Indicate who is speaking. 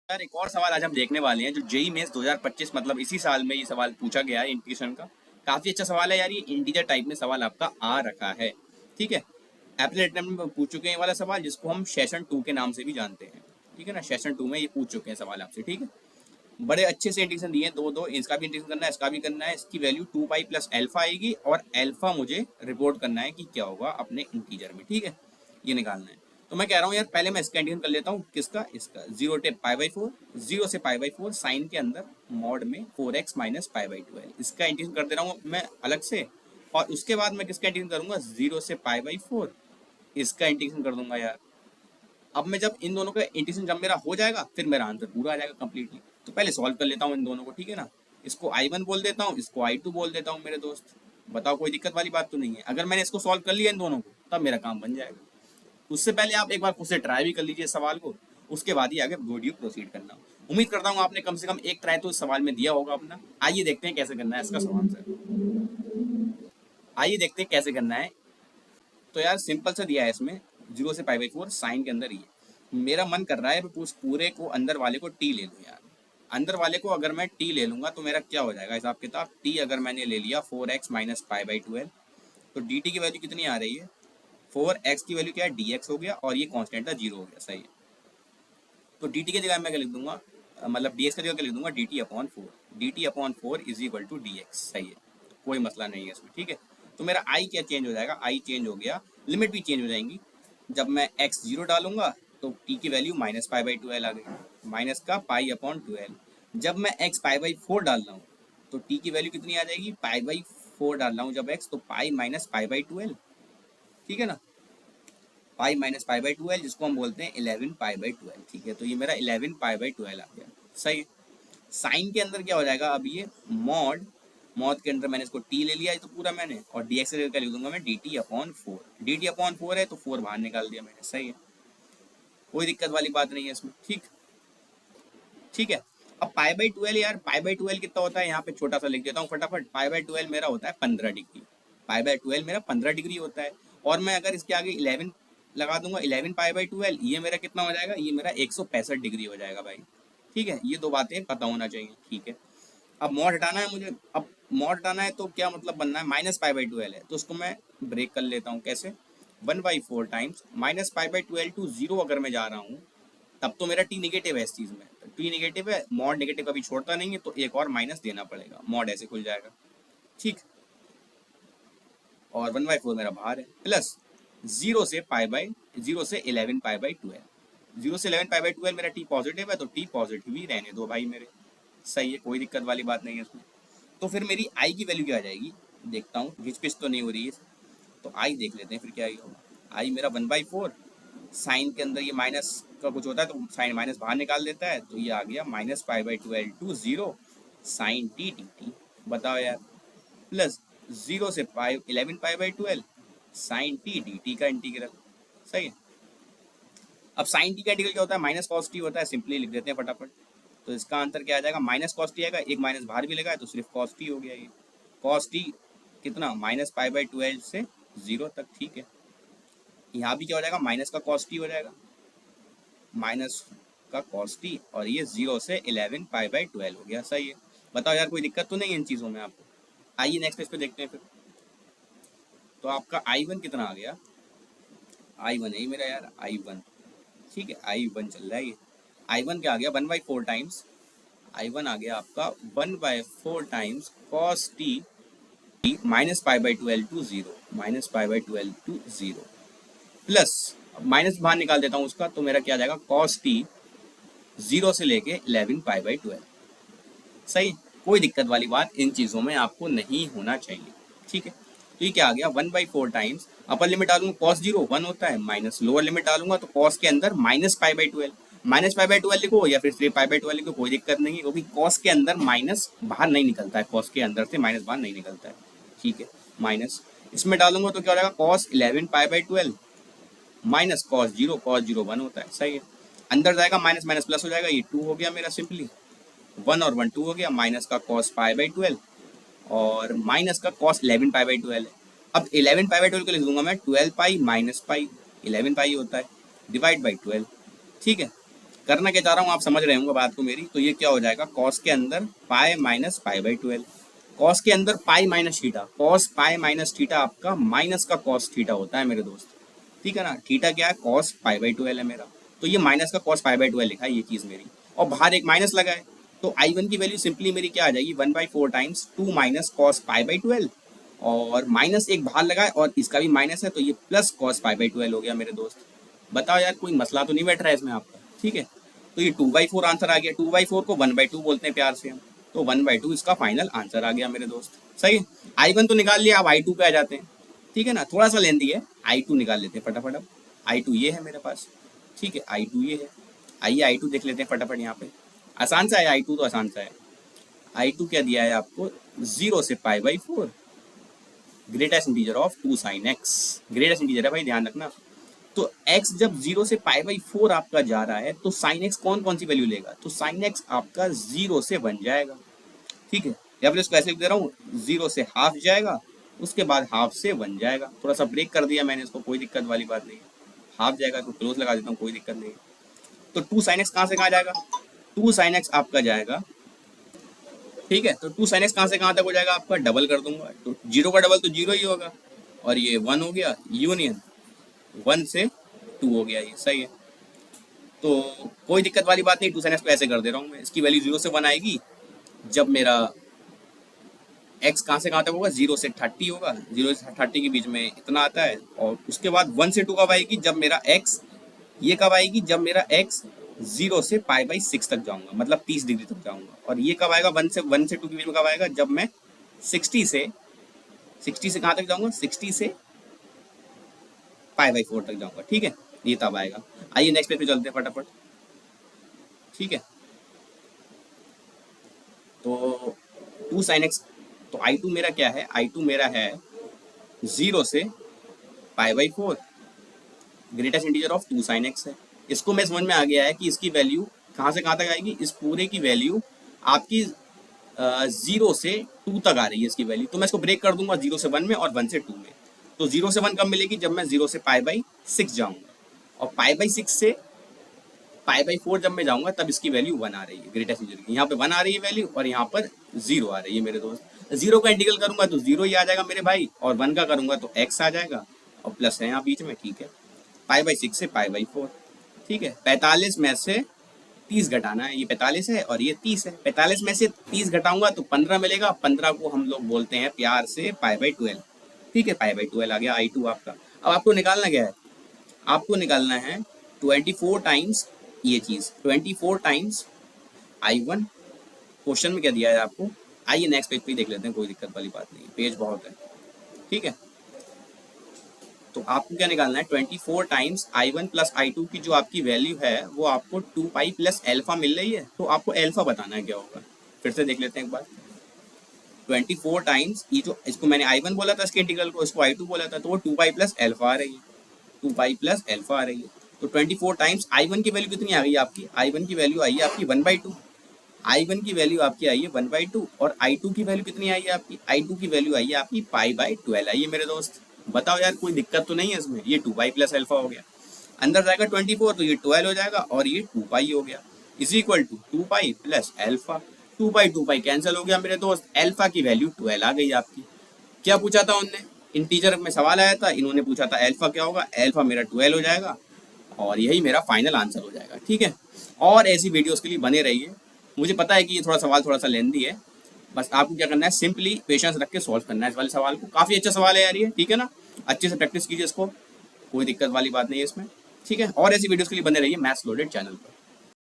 Speaker 1: यार एक और सवाल आज हम देखने वाले हैं जो जेई मेंस 2025 मतलब इसी साल में ये सवाल पूछा गया है इंटीग्रेशन का। काफी अच्छा सवाल है यार, ये इंटीजर टाइप में सवाल आपका आ रखा है। ठीक है, एप्लीकेट में पूछ चुके हैं ये वाला सवाल, जिसको हम सेशन 2 के नाम से भी जानते हैं। ठीक है ना, सेशन 2 में ये पूछ चुके हैं सवाल आपसे। ठीक है, बड़े अच्छे से इंटीग्रेशन दिए हैं, दो दो, इसका भी इंटीग्रेशन करना है, इसका भी करना है। इसकी वैल्यू 2 पाई प्लस एल्फा आएगी और एल्फा मुझे रिपोर्ट करना है कि क्या होगा अपने इंटीजर में। ठीक है, ये निकालना है। तो मैं कह रहा हूँ यार पहले मैं इसका इंटीग्रेशन कर लेता हूँ। किसका? इसका। 0 से पाई बाई 4, 0 से पाई बाई 4 साइन के अंदर मॉड में 4x माइनस पाई बाई 12, इसका इंटीग्रेशन कर दे रहा हूँ मैं अलग से। और उसके बाद मैं किसका इंटीग्रेशन करूंगा? 0 से पाई बाई 4, इसका इंटीग्रेशन कर दूंगा यार। अब मैं जब इन दोनों का इंटीग्रेशन जब मेरा हो जाएगा फिर मेरा आंसर पूरा आ जाएगा कंप्लीटली। तो पहले सॉल्व कर लेता हूँ इन दोनों को। ठीक है ना, इसको I1 बोल देता हूँ, इसको I2 बोल देता हूँ मेरे दोस्त। बताओ कोई दिक्कत वाली बात तो नहीं है? अगर मैंने इसको सॉल्व कर लिया इन दोनों को तब मेरा काम बन जाएगा। उससे पहले आप एक बार खुद से ट्राई भी कर लीजिए सवाल को, उसके बाद ही आगे वीडियो प्रोसीड करना। उम्मीद करता हूँ आपने कम से कम एक ट्राई तो इस सवाल में दिया होगा अपना। आइए देखते हैं कैसे करना है इसका सवाल सर। आइए देखते हैं कैसे करना है। तो यार सिंपल सा दिया है इसमें, 0 से पाई बाई 4 साइन के अंदर ही है। मेरा मन कर रहा है उस पूरे को अंदर वाले को टी ले लूँ यार। अंदर वाले को अगर मैं टी ले लूंगा तो मेरा क्या हो जाएगा हिसाब किताब? टी अगर मैंने ले लिया 4x माइनस पाई बाई 12, तो डी टी की वैल्यू कितनी आ रही है? 4x की वैल्यू क्या है? डी एक्स हो गया, और ये कॉन्स्टेंट था 0 हो गया। सही है, तो डी टी की जगह मैं क्या लिख दूंगा? मतलब डी एक्स की जगह क्या लिख दूंगा? D T upon 4। D T upon 4 is equal to D X. सही है, कोई मसला नहीं है इसमें। ठीक है, तो मेरा आई क्या चेंज हो जाएगा? आई चेंज हो गया, लिमिट भी चेंज हो जाएंगी। जब मैं एक्स 0 डालूंगा तो टी की वैल्यू माइनस पाई बाई 12 आ गई, माइनस का पाई अपॉन 12। जब मैं एक्स पाई बाई 4 डाल रहा हूँ तो टी की वैल्यू कितनी आ जाएगी? पाई बाई 4 डाल रहा हूँ जब एक्स, तो पाई माइनस पाई बाई 12। ठीक है ना, पाई माइनस पाई बाई 12, जिसको हम बोलते हैं 11 पाई बाई 12। ठीक है, तो ये मेरा 11 पाई बाई 12 आ गया। सही है। साइन के अंदर क्या हो जाएगा? अब ये मॉड, मॉड के अंदर मैंने इसको टी ले लिया है तो पूरा मैंने, और डी एक्स का लिख दूंगा मैं D T upon 4। D T upon 4 है तो 4 बाहर निकाल दिया मैंने। सही है, कोई दिक्कत वाली बात नहीं है इसमें। ठीक, ठीक है। अब पाई बाई 12 यार, पाई बाई 12 कितना होता है? यहाँ पे छोटा सा लिख देता हूँ फटाफट। पाई बाई 12 मेरा होता है 15 डिग्री। पाई बाई 12 मेरा 15 डिग्री होता है। और मैं अगर इसके आगे 11 लगा दूंगा, 11 पाई बाई 12, ये मेरा कितना हो जाएगा? ये मेरा 165 डिग्री हो जाएगा भाई। ठीक है, ये दो बातें पता होना चाहिए। ठीक है, अब मॉड हटाना है मुझे। अब मॉड हटाना है तो क्या मतलब बनना है? माइनस पाई बाई 12 है तो उसको मैं ब्रेक कर लेता हूँ। कैसे? 1/4 times minus pi by 12 to 0 अगर मैं जा रहा हूँ तब तो मेरा टी निगेटिव है इस चीज़ में। टी निगेटिव है, मॉड निगेटिव कभी छोड़ता नहीं है, तो एक और माइनस देना पड़ेगा, मॉड ऐसे खुल जाएगा। ठीक, और 1/4 मेरा बाहर है, प्लस 0 से 11 पाई बाई 12, 0 से 11 पाई बाई 12 मेरा टी पॉजिटिव है तो टी पॉजिटिव ही रहने दो भाई मेरे। सही है, कोई दिक्कत वाली बात नहीं है इसमें। तो फिर मेरी आई की वैल्यू क्या आ जाएगी? देखता हूँ, घिचपिच तो नहीं हो रही है। तो आई देख लेते हैं फिर क्या होगा। आई मेरा 1/4, साइन के अंदर ये माइनस का कुछ होता है तो साइन माइनस बाहर निकाल देता है, तो ये आ गया minus pi by 12 to 0 sine T D T. बताओ यार, प्लस 0 से 11 pi by 12 sine T D T का इंटीग्रल। सही है। अब साइन टी का इंटीग्रल क्या होता है? माइनस कॉस टी होता है, सिंपली लिख देते हैं फटाफट। तो इसका आंसर क्या आ जाएगा? माइनस कॉस टी आएगा, एक माइनस बाहर भी लगा है तो सिर्फ कॉस टी हो गया। ये कॉस टी कितना? माइनस पाई बाई 12 से 0 तक। ठीक है, यहाँ भी क्या हो जाएगा? माइनस का कॉस टी हो जाएगा, माइनस का कॉस टी, और ये 0 से 11 पाई बाई 12 हो गया। सही है। बताओ यार कोई दिक्कत तो नहीं है इन चीज़ों में आपको? आइए नेक्स्ट पेज पे देखते हैं फिर। तो आपका I1 कितना आ गया? I1 है मेरा यार, I1। ठीक है, I1 चल रहा है ये। I1 क्या आ गया? 1/4 टाइम्स, I1 आ गया आपका 1/4 times cos T minus pi by 12 to 0, minus pi by 12 to 0, plus minus बाहर निकाल देता हूँ उसका, तो मेरा क्या आ जाएगा? कॉस टी 0 से लेके 11 पाई बाई 12। सही, कोई दिक्कत वाली बात इन चीज़ों में आपको नहीं होना चाहिए। ठीक है, तो ये क्या आ गया? 1/4 टाइम्स, अपर लिमिट डालूंगा कॉस 0 1 होता है, माइनस लोअर लिमिट डालूंगा तो कॉस के अंदर minus pi by 12, minus pi by 12 लिखो या फिर 3 पाई बाई 12 लिखो, कोई दिक्कत नहीं है, क्योंकि कॉस के अंदर माइनस बाहर नहीं निकलता है, कॉस के अंदर से माइनस बाहर नहीं निकलता है। ठीक है, माइनस इसमें डालूंगा तो क्या हो जाएगा? Cos 11 pi by 12 minus cos 0, cos 0 1 होता है। सही है, अंदर जाएगा माइनस माइनस प्लस हो जाएगा, ये 2 हो गया मेरा, सिंपली 1 और 1 2 हो गया, माइनस का कॉस पाई बाई 12 और माइनस का कॉस 11 पाई बाई 12 है। अब 11 पाई बाई 12 को लिख दूंगा मैं 12 पाई माइनस पाई, 11 पाई होता है, डिवाइड बाई 12। ठीक है, करना क्या चाह रहा हूँ आप समझ रहे होंगे बात को मेरी। तो ये क्या हो जाएगा, कॉस के अंदर pi minus pi by 12, cos के अंदर pi minus theta, cos pi minus theta आपका माइनस का कॉस थीटा होता है मेरे दोस्त, ठीक है ना। थीटा क्या है, कॉस पाई बाई 12 है मेरा, तो ये माइनस का कॉस पाई बाई 12 लिखा है ये चीज़ मेरी, और बाहर एक माइनस लगा है, तो I1 की वैल्यू सिंपली मेरी क्या आ जाएगी, 1/4 times 2 minus cos pi by 12, और माइनस एक बाहर लगा है और इसका भी माइनस है, तो ये प्लस कॉस पाई बाई 12 हो गया मेरे दोस्त। बताओ यार कोई मसला तो नहीं बैठ रहा है इसमें आपका, ठीक है। तो ये 2/4 आंसर आ गया, 2/4 को 1/2 बोलते हैं प्यार से हम, तो 1/2 इसका फाइनल आंसर आ गया मेरे दोस्त, सही है। I1 तो निकाल लिया, अब I2 पे आ जाते हैं, ठीक है ना, थोड़ा सा लेंदी है, I2 निकाल लेते हैं फटाफट। अब I2 ये है मेरे पास, ठीक है, I2 ये है, आइए I2 देख लेते हैं फटाफट यहाँ पे, आसान सा है I2 तो आसान सा है। I2 क्या दिया है आपको, 0 से π/4, greatest integer of 2 sin x, greatest integer है भाई ध्यान रखना। तो x जब 0 से π/4 आपका जा रहा है तो sin x कौन कौन सी वैल्यू लेगा, तो sin x आपका 0 से 1 जाएगा, ठीक है, या फिर इसको ऐसे लिख दे रहा हूँ, 0 से हाफ जाएगा, उसके बाद हाफ से 1 जाएगा, थोड़ा सा ब्रेक कर दिया मैंने इसको, कोई दिक्कत वाली बात नहीं है, हाफ जाएगा तो क्लोज लगा देता हूँ, कोई दिक्कत नहीं है। तो 2 sin x कहाँ से कहाँ जाएगा, 2 sin x आपका जाएगा, ठीक है, तो 2 sin x कहाँ से कहाँ तक हो जाएगा आपका, डबल कर दूंगा, तो 0 का डबल तो 0 ही होगा, और ये 1 हो गया, यूनियन 1 से 2 हो गया, ये सही है। तो कोई दिक्कत वाली बात नहीं, 2 sin x को ऐसे कर दे रहा हूँ मैं, इसकी वैल्यू 0 से 1 आएगी जब मेरा x कहाँ से कहाँ तक होगा, 0 से 30 होगा, 0 से 30 के बीच में इतना आता है, और उसके बाद 1 से 2 कब आएगी, जब मेरा x, ये कब आएगी, जब मेरा x 0 से π/6 तक जाऊंगा, मतलब 30 डिग्री तक जाऊंगा, और ये कब आएगा, 1 से 2 के बीच में कब आएगा, जब मैं 60 से कहाँ तक जाऊंगा, 60 से π/4 तक जाऊंगा, ठीक है, ये तब आएगा। आइए नेक्स्ट पेज पे चलते हैं फटाफट, ठीक है। तो 2 sin x, तो I2 मेरा क्या है, I2 मेरा है 0 से π/4, greatest integer of 2 sin x है। इसको मैं समझ में आ गया है कि इसकी वैल्यू कहाँ से कहाँ तक आएगी, इस पूरे की वैल्यू आपकी 0 से 2 तक आ रही है इसकी वैल्यू, तो मैं इसको ब्रेक कर दूंगा 0 से 1 में और 1 से 2 में। तो 0 से 1 कब मिलेगी, जब मैं 0 से π/6 जाऊंगा, और π/6 से π/4 जब मैं जाऊंगा तब इसकी वैल्यू 1 आ रही है, ग्रेटेस्ट इंटीजर की, यहाँ पे 1 आ रही है वैल्यू, और यहाँ पर 0 आ रही है मेरे दोस्त। 0 का इंटीग्रल करूंगा तो 0 ही आ जाएगा मेरे भाई, और 1 का करूंगा तो x आ जाएगा, और प्लस है यहाँ बीच में, ठीक है, π/6 से π/4, ठीक है। 45 में से 30 घटाना है, ये 45 है और ये 30 है, 45 में से 30 घटाऊंगा तो 15 मिलेगा, 15 को हम लोग बोलते हैं प्यार से π/12, ठीक है, π/12 आ गया I2 आपका। अब आपको निकालना क्या है, आपको निकालना है 24 टाइम्स ये चीज़, 24 टाइम्स I1, क्वेश्चन में क्या दिया है आपको। आइए नेक्स्ट पेज पे देख लेते हैं, कोई दिक्कत वाली बात नहीं, पेज बहुत है, ठीक है। तो आपको क्या निकालना है, 24 टाइम्स I1 प्लस I2 की जो आपकी वैल्यू है वो आपको 2π प्लस एल्फा मिल रही है, तो आपको एल्फा बताना है क्या होगा, फिर से देख लेते हैं एक बार। 24 टाइम्स ये जो, इसको मैंने I1 बोला था इसके इंटीग्रल को, इसको I2 बोला था, तो वो 2π प्लस एल्फा आ रही है, 2π प्लस एल्फा आ रही है। तो 24 टाइम्स I1 की वैल्यू कितनी आ गई आपकी, I1 की वैल्यू आई है आपकी 1/2, I1 की वैल्यू आपकी आई है 1/2, और I2 की वैल्यू कितनी आई है आपकी, I2 की वैल्यू आई है आपकी π/12 आई है मेरे दोस्त। बताओ यार कोई दिक्कत तो नहीं है इसमें, ये 2π प्लस एल्फा हो गया, अंदर जाएगा 24 तो ये 12 हो जाएगा, और ये 2π हो गया, is equal to 2π plus alpha, 2π cancel हो गया मेरे दोस्त, एल्फा की वैल्यू 12 आ गई आपकी। क्या पूछा था उनने, इंटीजर में सवाल आया था, इन्होंने पूछा था एल्फा क्या होगा, एल्फा मेरा 12 हो जाएगा, और यही मेरा फाइनल आंसर हो जाएगा, ठीक है। और ऐसी वीडियोस के लिए बने रहिए, मुझे पता है कि ये थोड़ा सा लेंदी है, बस आपको क्या करना है, सिंपली पेशेंस रख के सॉल्व करना है इस वाले सवाल को, काफ़ी अच्छा सवाल है यार ये, ठीक है ना, अच्छे से प्रैक्टिस कीजिए इसको, कोई दिक्कत वाली बात नहीं है इसमें, ठीक है। और ऐसी वीडियोस के लिए बने रहिए मैथ्स लोडेड चैनल पर।